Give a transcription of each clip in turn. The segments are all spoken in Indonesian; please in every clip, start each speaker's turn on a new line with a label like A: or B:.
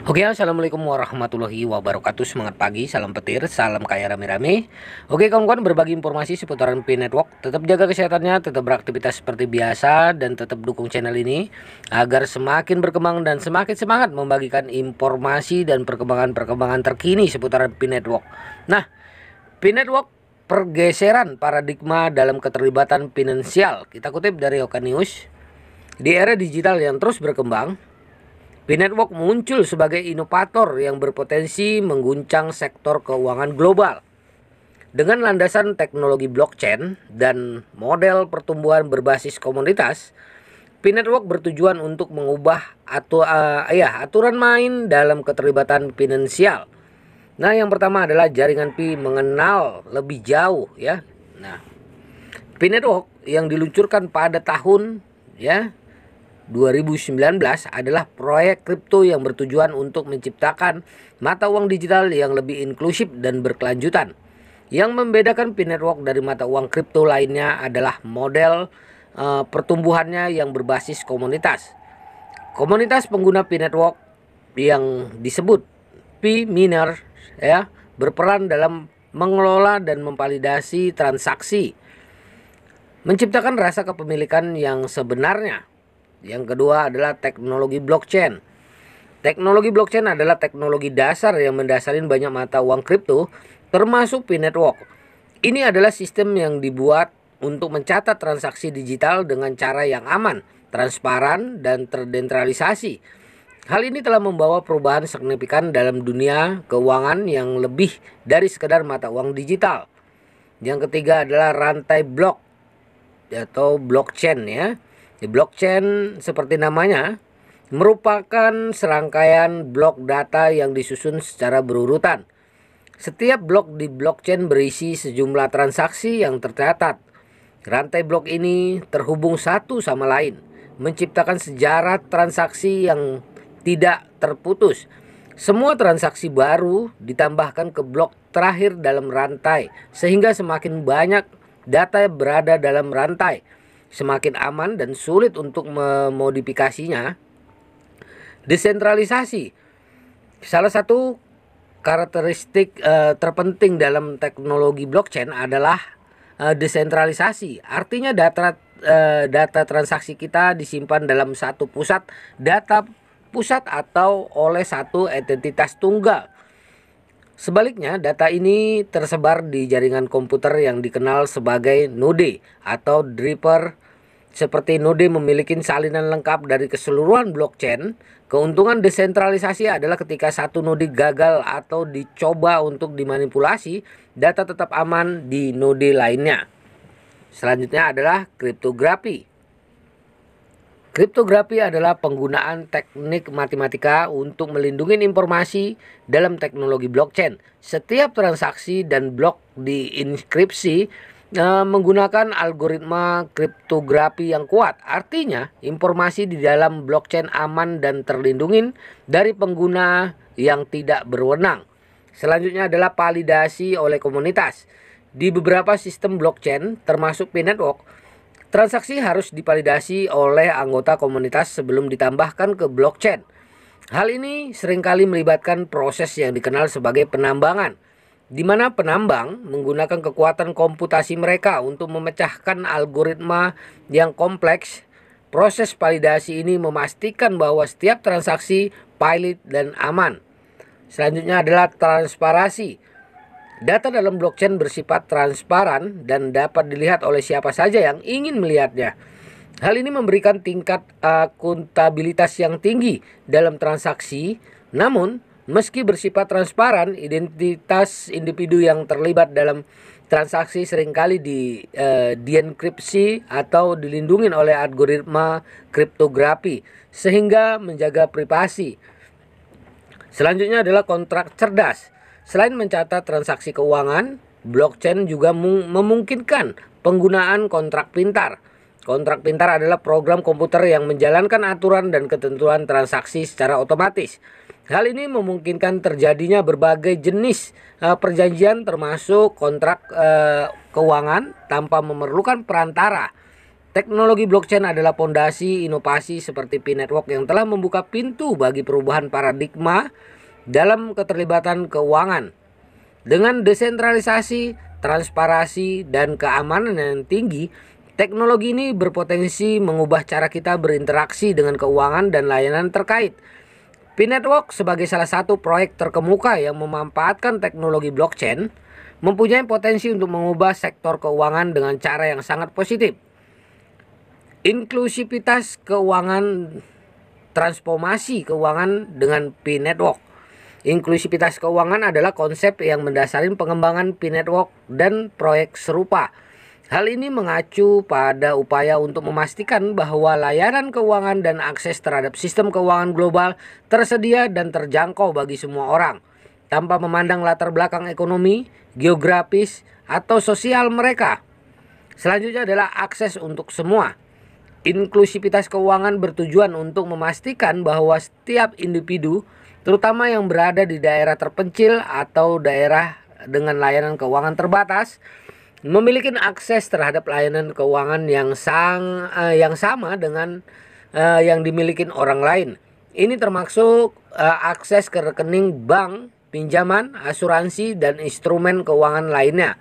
A: Oke, assalamualaikum warahmatullahi wabarakatuh. Semangat pagi, salam petir, salam kaya rame-rame. Oke, kawan-kawan, berbagi informasi seputaran Pi Network. Tetap jaga kesehatannya, tetap beraktivitas seperti biasa, dan tetap dukung channel ini agar semakin berkembang dan semakin semangat membagikan informasi dan perkembangan-perkembangan terkini seputaran Pi Network. Nah, Pi Network, pergeseran paradigma dalam keterlibatan finansial. Kita kutip dari Oka News. Di era digital yang terus berkembang, Pi Network muncul sebagai inovator yang berpotensi mengguncang sektor keuangan global. Dengan landasan teknologi blockchain dan model pertumbuhan berbasis komunitas, Pi Network bertujuan untuk mengubah aturan main dalam keterlibatan finansial. Nah, yang pertama adalah jaringan Pi mengenal lebih jauh ya. Nah, Pi Network yang diluncurkan pada tahun 2019 adalah proyek kripto yang bertujuan untuk menciptakan mata uang digital yang lebih inklusif dan berkelanjutan. Yang membedakan Pi Network dari mata uang kripto lainnya adalah model pertumbuhannya yang berbasis komunitas. Komunitas pengguna Pi Network yang disebut Pi Miner berperan dalam mengelola dan memvalidasi transaksi, menciptakan rasa kepemilikan yang sebenarnya. Yang kedua adalah teknologi blockchain. Teknologi blockchain adalah teknologi dasar yang mendasari banyak mata uang kripto, termasuk Pi Network. Ini adalah sistem yang dibuat untuk mencatat transaksi digital dengan cara yang aman, transparan, dan terdesentralisasi. Hal ini telah membawa perubahan signifikan dalam dunia keuangan yang lebih dari sekedar mata uang digital. Yang ketiga adalah rantai blok atau blockchain ya. Di blockchain seperti namanya merupakan serangkaian blok data yang disusun secara berurutan. Setiap blok di blockchain berisi sejumlah transaksi yang tercatat. Rantai blok ini terhubung satu sama lain, menciptakan sejarah transaksi yang tidak terputus. Semua transaksi baru ditambahkan ke blok terakhir dalam rantai, sehingga semakin banyak data berada dalam rantai, semakin aman dan sulit untuk memodifikasinya. Desentralisasi, salah satu karakteristik terpenting dalam teknologi blockchain adalah desentralisasi. Artinya data transaksi kita disimpan dalam satu pusat data pusat atau oleh satu entitas tunggal. Sebaliknya, data ini tersebar di jaringan komputer yang dikenal sebagai node atau driver. Seperti node memiliki salinan lengkap dari keseluruhan blockchain. Keuntungan desentralisasi adalah ketika satu node gagal atau dicoba untuk dimanipulasi, data tetap aman di node lainnya. Selanjutnya adalah kriptografi. Kriptografi adalah penggunaan teknik matematika untuk melindungi informasi dalam teknologi blockchain. Setiap transaksi dan blok diinskripsi menggunakan algoritma kriptografi yang kuat. Artinya, informasi di dalam blockchain aman dan terlindungi dari pengguna yang tidak berwenang. Selanjutnya adalah validasi oleh komunitas. Di beberapa sistem blockchain, termasuk Pi Network, transaksi harus divalidasi oleh anggota komunitas sebelum ditambahkan ke blockchain. Hal ini seringkali melibatkan proses yang dikenal sebagai penambangan, di mana penambang menggunakan kekuatan komputasi mereka untuk memecahkan algoritma yang kompleks. Proses validasi ini memastikan bahwa setiap transaksi valid dan aman. Selanjutnya adalah transparansi. Data dalam blockchain bersifat transparan dan dapat dilihat oleh siapa saja yang ingin melihatnya. Hal ini memberikan tingkat akuntabilitas yang tinggi dalam transaksi. Namun, meski bersifat transparan, identitas individu yang terlibat dalam transaksi seringkali dienkripsi atau dilindungi oleh algoritma kriptografi sehingga menjaga privasi. Selanjutnya adalah kontrak cerdas. Selain mencatat transaksi keuangan, blockchain juga memungkinkan penggunaan kontrak pintar. Kontrak pintar adalah program komputer yang menjalankan aturan dan ketentuan transaksi secara otomatis. Hal ini memungkinkan terjadinya berbagai jenis perjanjian termasuk kontrak keuangan tanpa memerlukan perantara. Teknologi blockchain adalah pondasi inovasi seperti Pi Network yang telah membuka pintu bagi perubahan paradigma dalam keterlibatan keuangan. Dengan desentralisasi, transparansi, dan keamanan yang tinggi, teknologi ini berpotensi mengubah cara kita berinteraksi dengan keuangan dan layanan terkait. Pi Network sebagai salah satu proyek terkemuka yang memanfaatkan teknologi blockchain mempunyai potensi untuk mengubah sektor keuangan dengan cara yang sangat positif. Inklusivitas keuangan, transformasi keuangan dengan Pi Network. Inklusivitas keuangan adalah konsep yang mendasari pengembangan Pi Network dan proyek serupa. Hal ini mengacu pada upaya untuk memastikan bahwa layanan keuangan dan akses terhadap sistem keuangan global tersedia dan terjangkau bagi semua orang, tanpa memandang latar belakang ekonomi, geografis, atau sosial mereka. Selanjutnya adalah akses untuk semua. Inklusivitas keuangan bertujuan untuk memastikan bahwa setiap individu, terutama yang berada di daerah terpencil atau daerah dengan layanan keuangan terbatas, memiliki akses terhadap layanan keuangan yang sama dengan yang dimiliki orang lain. Ini termasuk akses ke rekening bank, pinjaman, asuransi, dan instrumen keuangan lainnya.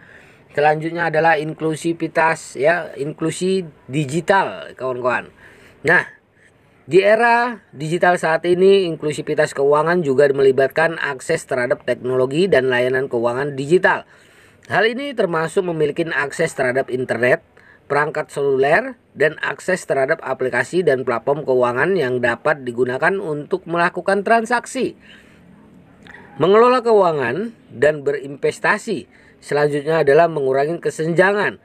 A: Selanjutnya adalah inklusivitas, inklusi digital, kawan-kawan. Nah, di era digital saat ini, inklusivitas keuangan juga melibatkan akses terhadap teknologi dan layanan keuangan digital. Hal ini termasuk memiliki akses terhadap internet, perangkat seluler, dan akses terhadap aplikasi dan platform keuangan yang dapat digunakan untuk melakukan transaksi, mengelola keuangan, dan berinvestasi. Selanjutnya adalah mengurangi kesenjangan.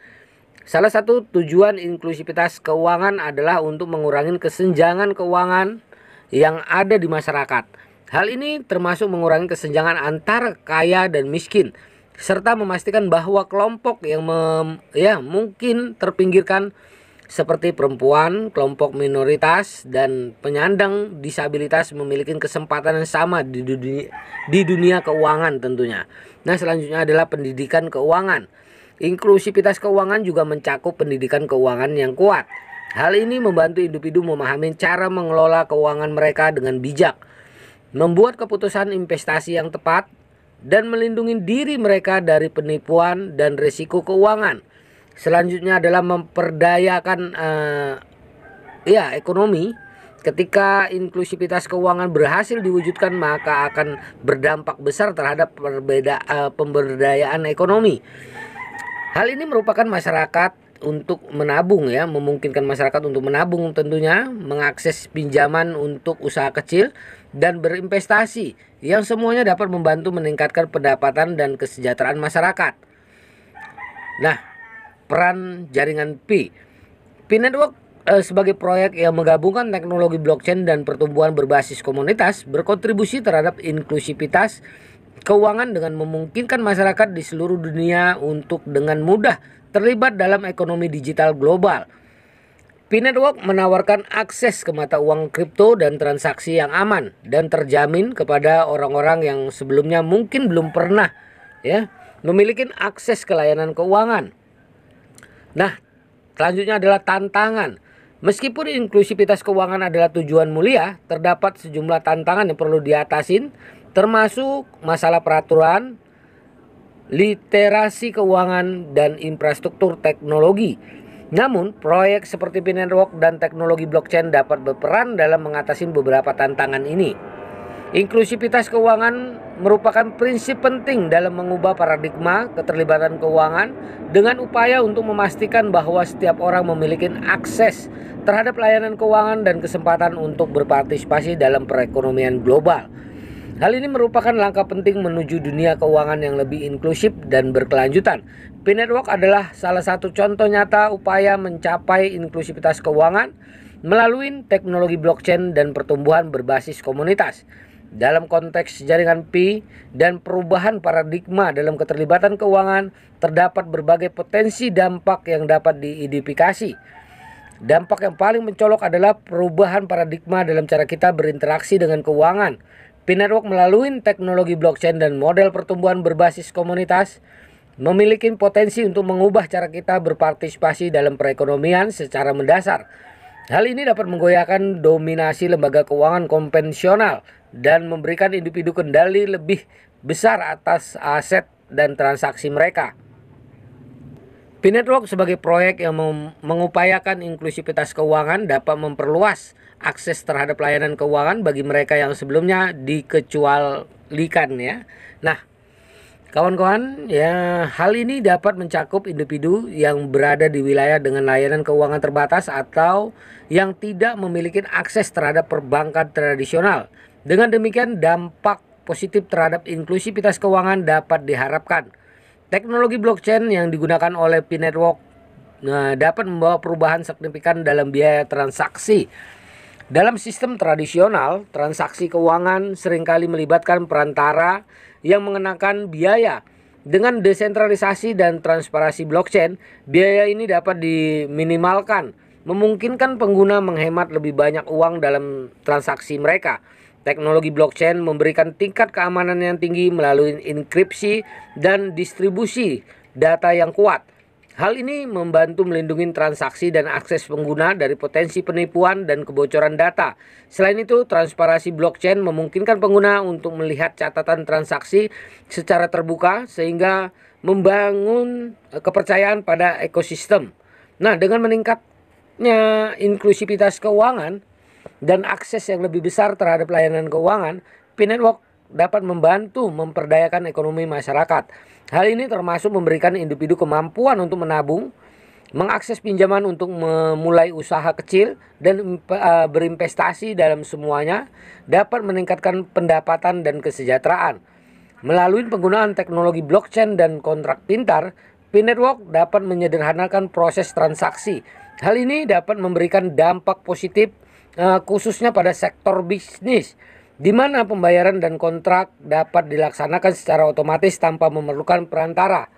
A: Salah satu tujuan inklusivitas keuangan adalah untuk mengurangi kesenjangan keuangan yang ada di masyarakat. Hal ini termasuk mengurangi kesenjangan antara kaya dan miskin, serta memastikan bahwa kelompok yang mungkin terpinggirkan seperti perempuan, kelompok minoritas, dan penyandang disabilitas memiliki kesempatan yang sama di dunia keuangan tentunya. Nah, selanjutnya adalah pendidikan keuangan. Inklusivitas keuangan juga mencakup pendidikan keuangan yang kuat. Hal ini membantu individu memahami cara mengelola keuangan mereka dengan bijak, membuat keputusan investasi yang tepat, dan melindungi diri mereka dari penipuan dan risiko keuangan. Selanjutnya adalah memperdayakan ekonomi. Ketika inklusivitas keuangan berhasil diwujudkan, maka akan berdampak besar terhadap pemberdayaan ekonomi. Hal ini merupakan masyarakat untuk menabung, memungkinkan masyarakat untuk menabung tentunya, mengakses pinjaman untuk usaha kecil, dan berinvestasi, yang semuanya dapat membantu meningkatkan pendapatan dan kesejahteraan masyarakat. Nah, peran jaringan Pi Network sebagai proyek yang menggabungkan teknologi blockchain dan pertumbuhan berbasis komunitas berkontribusi terhadap inklusivitas keuangan dengan memungkinkan masyarakat di seluruh dunia untuk dengan mudah terlibat dalam ekonomi digital global. Pi Network menawarkan akses ke mata uang kripto dan transaksi yang aman dan terjamin kepada orang-orang yang sebelumnya mungkin belum pernah memiliki akses ke layanan keuangan. Nah, selanjutnya adalah tantangan. Meskipun inklusivitas keuangan adalah tujuan mulia, terdapat sejumlah tantangan yang perlu diatasin, termasuk masalah peraturan, literasi keuangan, dan infrastruktur teknologi. Namun, proyek seperti Pi Network dan teknologi blockchain dapat berperan dalam mengatasi beberapa tantangan ini. Inklusivitas keuangan merupakan prinsip penting dalam mengubah paradigma keterlibatan keuangan dengan upaya untuk memastikan bahwa setiap orang memiliki akses terhadap layanan keuangan dan kesempatan untuk berpartisipasi dalam perekonomian global. Hal ini merupakan langkah penting menuju dunia keuangan yang lebih inklusif dan berkelanjutan. Pi Network adalah salah satu contoh nyata upaya mencapai inklusivitas keuangan melalui teknologi blockchain dan pertumbuhan berbasis komunitas. Dalam konteks jaringan Pi dan perubahan paradigma dalam keterlibatan keuangan, terdapat berbagai potensi dampak yang dapat diidentifikasi. Dampak yang paling mencolok adalah perubahan paradigma dalam cara kita berinteraksi dengan keuangan. Pi Network melalui teknologi blockchain dan model pertumbuhan berbasis komunitas memiliki potensi untuk mengubah cara kita berpartisipasi dalam perekonomian secara mendasar. Hal ini dapat menggoyahkan dominasi lembaga keuangan konvensional dan memberikan individu kendali lebih besar atas aset dan transaksi mereka. P-Network sebagai proyek yang mengupayakan inklusivitas keuangan dapat memperluas akses terhadap layanan keuangan bagi mereka yang sebelumnya dikecualikan ya. Nah, kawan-kawan, ya hal ini dapat mencakup individu yang berada di wilayah dengan layanan keuangan terbatas atau yang tidak memiliki akses terhadap perbankan tradisional. Dengan demikian, dampak positif terhadap inklusivitas keuangan dapat diharapkan. Teknologi blockchain yang digunakan oleh P-Network dapat membawa perubahan signifikan dalam biaya transaksi. Dalam sistem tradisional, transaksi keuangan seringkali melibatkan perantara yang mengenakan biaya. Dengan desentralisasi dan transparansi blockchain, biaya ini dapat diminimalkan, memungkinkan pengguna menghemat lebih banyak uang dalam transaksi mereka. Teknologi blockchain memberikan tingkat keamanan yang tinggi melalui enkripsi dan distribusi data yang kuat. Hal ini membantu melindungi transaksi dan akses pengguna dari potensi penipuan dan kebocoran data. Selain itu, transparansi blockchain memungkinkan pengguna untuk melihat catatan transaksi secara terbuka sehingga membangun kepercayaan pada ekosistem. Nah, dengan meningkatnya inklusivitas keuangan dan akses yang lebih besar terhadap layanan keuangan, P-Network dapat membantu memperdayakan ekonomi masyarakat. Hal ini termasuk memberikan individu kemampuan untuk menabung, mengakses pinjaman untuk memulai usaha kecil, dan berinvestasi dalam semuanya, dapat meningkatkan pendapatan dan kesejahteraan. Melalui penggunaan teknologi blockchain dan kontrak pintar, P-Network dapat menyederhanakan proses transaksi. Hal ini dapat memberikan dampak positif khususnya pada sektor bisnis, di mana pembayaran dan kontrak dapat dilaksanakan secara otomatis tanpa memerlukan perantara.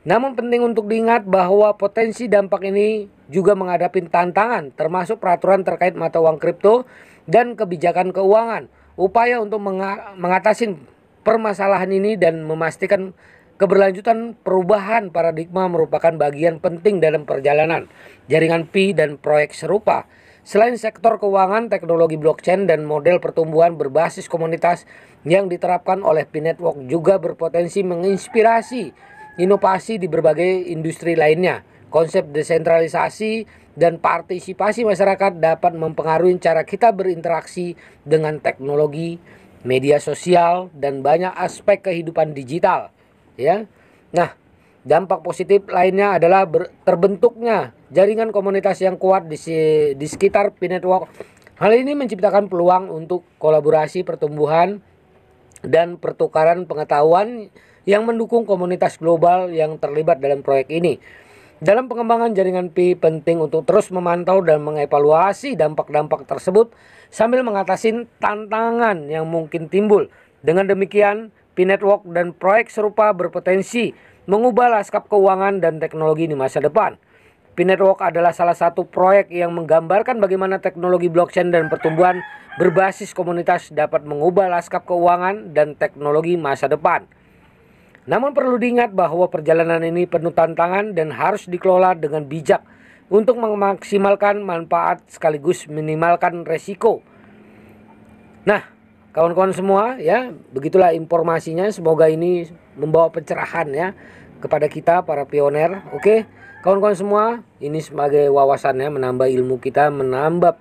A: Namun penting untuk diingat bahwa potensi dampak ini juga menghadapi tantangan, termasuk peraturan terkait mata uang kripto dan kebijakan keuangan. Upaya untuk mengatasi permasalahan ini dan memastikan keberlanjutan perubahan paradigma merupakan bagian penting dalam perjalanan jaringan Pi dan proyek serupa. Selain sektor keuangan, teknologi blockchain dan model pertumbuhan berbasis komunitas yang diterapkan oleh P-Network juga berpotensi menginspirasi inovasi di berbagai industri lainnya. Konsep desentralisasi dan partisipasi masyarakat dapat mempengaruhi cara kita berinteraksi dengan teknologi, media sosial, dan banyak aspek kehidupan digital. Ya, nah, dampak positif lainnya adalah terbentuknya jaringan komunitas yang kuat di sekitar P-Network. Hal ini menciptakan peluang untuk kolaborasi, pertumbuhan, dan pertukaran pengetahuan yang mendukung komunitas global yang terlibat dalam proyek ini. Dalam pengembangan jaringan Pi, penting untuk terus memantau dan mengevaluasi dampak-dampak tersebut sambil mengatasi tantangan yang mungkin timbul. Dengan demikian, P-Network dan proyek serupa berpotensi mengubah lanskap keuangan dan teknologi di masa depan. P-Network adalah salah satu proyek yang menggambarkan bagaimana teknologi blockchain dan pertumbuhan berbasis komunitas dapat mengubah lanskap keuangan dan teknologi masa depan. Namun perlu diingat bahwa perjalanan ini penuh tantangan dan harus dikelola dengan bijak untuk memaksimalkan manfaat sekaligus minimalkan resiko. Nah, kawan-kawan semua, ya, begitulah informasinya. Semoga ini membawa pencerahan ya kepada kita para pioner. Oke, kawan-kawan semua, ini sebagai wawasannya, menambah ilmu kita, menambah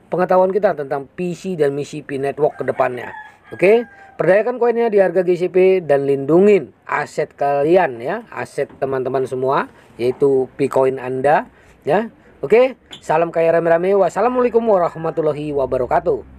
A: pengetahuan kita tentang PC dan misi P-Network ke depannya. Oke, perdayakan koinnya di harga GCP dan lindungin aset kalian ya, aset teman-teman semua, yaitu P-Coin Anda ya. Oke, salam kaya rame-rame. Wassalamualaikum warahmatullahi wabarakatuh.